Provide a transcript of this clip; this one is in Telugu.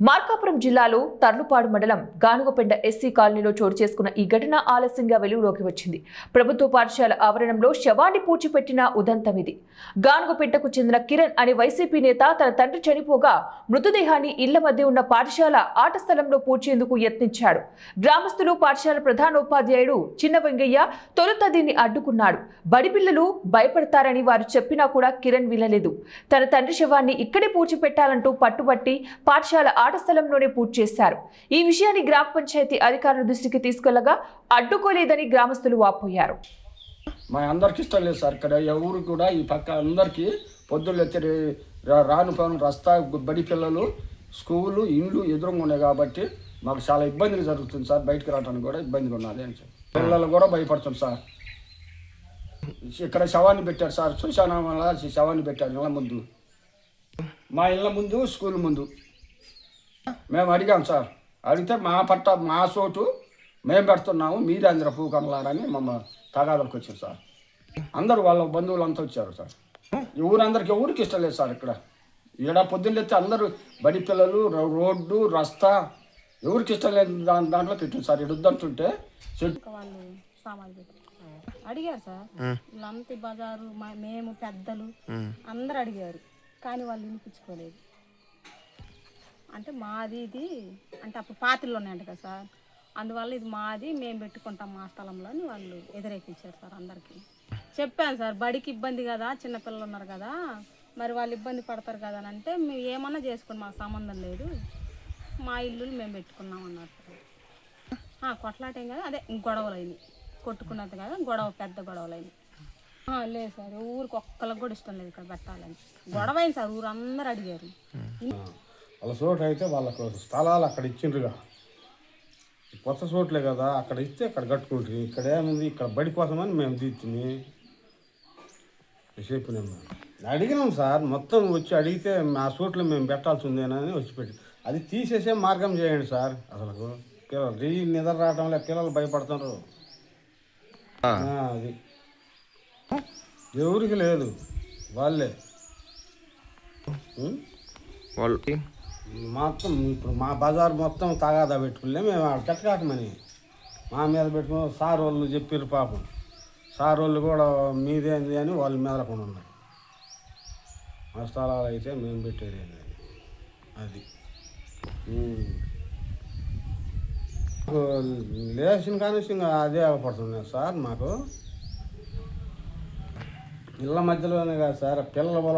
మార్కాపురం జిల్లాలో తర్లుపాడు మండలం గానుగపెండ ఎస్సీ కాలనీలో చోటు చేసుకున్న ఈ ఘటన ఆలస్యంగా వెలుగులోకి వచ్చింది. ప్రభుత్వ పాఠశాల ఆవరణంలో శవాన్ని పూడ్చిపెట్టిన ఉదంతం ఇది. గానుగపెంటకు చెందిన కిరణ్ అనే వైసీపీ నేత తన తండ్రి చనిపోగా మృతదేహాన్ని ఇళ్ల మధ్య ఉన్న పాఠశాల ఆట స్థలంలో పూడ్చేందుకు యత్నించాడు. గ్రామస్తులు పాఠశాల ప్రధానోపాధ్యాయుడు చిన్న వెంగయ్య తొలుత దీన్ని అడ్డుకున్నాడు. బడిపిల్లలు భయపడతారని వారు చెప్పినా కూడా కిరణ్ వినలేదు. తన తండ్రి శవాన్ని ఇక్కడే పూడ్చిపెట్టాలంటూ పట్టుబట్టి పాఠశాల ఆట స్థలంలోనే పూర్తి చేశారు. ఈ విషయాన్ని గ్రామ పంచాయతీ అధికారుల దృష్టికి తీసుకెళ్లగా అడ్డుకోలేదని గ్రామస్తులు వాపోయారు. మా అందరికి ఇష్టం లేదు సార్. ఇక్కడ ఎవరు కూడా ఈ పక్క అందరికీ పొద్దున్న రాను పను రస్తా బడి పిల్లలు స్కూలు ఇండ్లు ఎదురుగా ఉన్నాయి కాబట్టి మాకు చాలా ఇబ్బంది జరుగుతుంది సార్. బయటకు రావడానికి కూడా ఇబ్బందిగా ఉన్నది అని సార్. పిల్లలు కూడా భయపడుతుంది సార్. ఇక్కడ శవాన్ని పెట్టారు సార్. శ్మశాన వల్ల శవాన్ని పెట్టారు ఇళ్ళ ముందు, మా ఇళ్ళ ముందు స్కూల్ ముందు. మేము అడిగాం సార్. అడిగితే మా చోటు మేము పెడుతున్నాము, మీరే అందరూ పూకనలారని మమ్మల్ని తగాదాలకు వచ్చారు సార్. అందరూ వాళ్ళ బంధువులు అంతా వచ్చారు సార్. ఊరందరికి ఎవరికి ఇష్టం లేదు సార్. ఇక్కడ పొద్దున్నెత్తే అందరూ బడి పిల్లలు రోడ్డు రస్తా ఎవరికి ఇష్టం లేదు దాంట్లో పెట్టింది సార్. ఇక్కడ వద్దంటుంటే వాళ్ళు సామాన్లు అడిగారు సార్. లంతి బజారు మేము పెద్దలు అందరు అడిగారు, కానీ వాళ్ళు వినిపించుకోలేదు. అంటే మాది ఇది అంటే అప్పుడు పాత్రలు ఉన్నాయంట కదా సార్, అందువల్ల ఇది మాది మేము పెట్టుకుంటాం మా స్థలంలో అని వాళ్ళు వ్యతిరేకించారు సార్. అందరికీ చెప్పాను సార్, బడికి ఇబ్బంది కదా, చిన్నపిల్లలు ఉన్నారు కదా, మరి వాళ్ళు ఇబ్బంది పడతారు కదా అని అంటే మేము ఏమన్నా చేసుకోండి, మాకు సంబంధం లేదు, మా ఇల్లు మేము పెట్టుకున్నాం అన్నారు సార్. కొట్లాటేం కదా, అదే గొడవలు అయినాయి, కొట్టుకున్నది కదా గొడవ, పెద్ద గొడవలు అయినాయి. లేదు సార్, ఊరికి ఒక్కరికి కూడా ఇష్టం లేదు ఇక్కడ పెట్టాలని. గొడవ అయింది సార్, ఊరు అందరు అడిగారు. వాళ్ళ చోటు అయితే వాళ్ళకు స్థలాలు అక్కడ ఇచ్చిండ్రుగా, కొత్త చోట్లే కదా, అక్కడ ఇస్తే అక్కడ కట్టుకుంటుంది. ఇక్కడ ఏముంది, ఇక్కడ బడి కోసమని మేము తీర్చుని చెప్పినాము. అడిగినాం సార్, మొత్తం వచ్చి అడిగితే మా చోట్ల మేము పెట్టాల్సి ఉందేనని వచ్చి పెట్టి అది తీసేసే మార్గం చేయండి సార్. అసలు పిల్లలు నిద్ర రావటం లేదు, పిల్లలు భయపడుతున్నారు. అది ఎవరికి లేదు, వాళ్ళే మొత్తం ఇప్పుడు మా బజార్ మొత్తం తగాదా పెట్టుకునే మేము కట్టకాకమని మా మీద పెట్టుకుని సార్ వాళ్ళు చెప్పారు. పాపం సార్ వాళ్ళు కూడా మీదేంది అని వాళ్ళ మీద కూడా ఉన్నారు. మా స్థలాలు అయితే మేము పెట్టేది అది. లేచిన కానీ ఇంకా అదే పడుతుంది సార్. మాకు ఇళ్ళ మధ్యలోనే కాదు సార్, పిల్లల